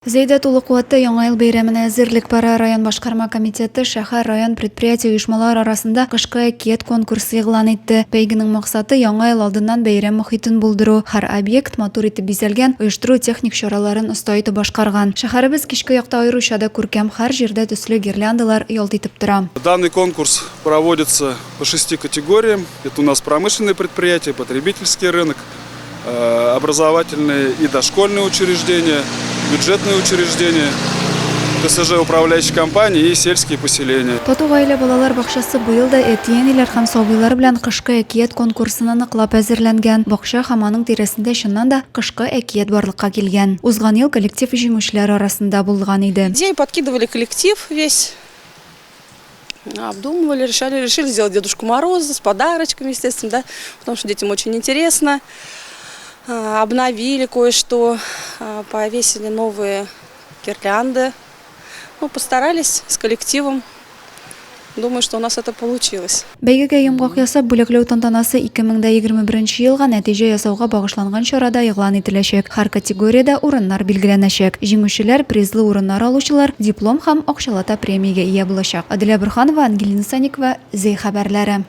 Зейдат улы куатты яңа ел бәйрәменә әзерлек пара район башкарма комитеты шәһәр район предприятие оешмалар арасында кышкы әкият конкурсы игълан итте. Бәйгенең максаты яңа ел алдыннан бәйрәм мохитен булдыру. Һәр объект матур итеп бизәлгән, оештыру техник чараларын оста итеп башкарган. Шәһәребез кичке якта аеруча да күркәм, һәр җирдә төсле гирляндалар ялт итеп тора. Данный конкурс проводится по 6 категориям. Это у нас промышленные предприятия, потребительский рынок, образовательные и дошкольные учреждения, бюджетные учреждения, ТСЖ управляющие компании и сельские поселения. Тату гаилә балалар бакчасы быел да әтиәниләр һәм сабыйлар белән кышкы әкият конкурсына ныклап әзерләнгән. Бакча һәм аның тирәсендә чыннан да кышкы әкият барлыкка килгән. Узган ел коллектив җиңүчеләр арасында булган иде. День подкидывали коллектив весь, обдумывали, решили сделать Дедушку Мороза с подарочками, естественно, да, потому что детям очень интересно. Обновили кое-что, повесили новые гирлянды. Ну, постарались с коллективом. Думаю, что у нас это получилось. Бәйгегә йомгак ясап бүләкләү тантанасы 2021 елга нәтиҗә ясауга багышланган чарада игълан ителәчәк. Һәр категориядә урыннар билгеләнәчәк. Җиңүчеләр, призлы урыннар алучылар диплом һәм акчалата премиягә ия булачак. Аделя Борханова, Ангелина Саникова, Зей хәбәрләре.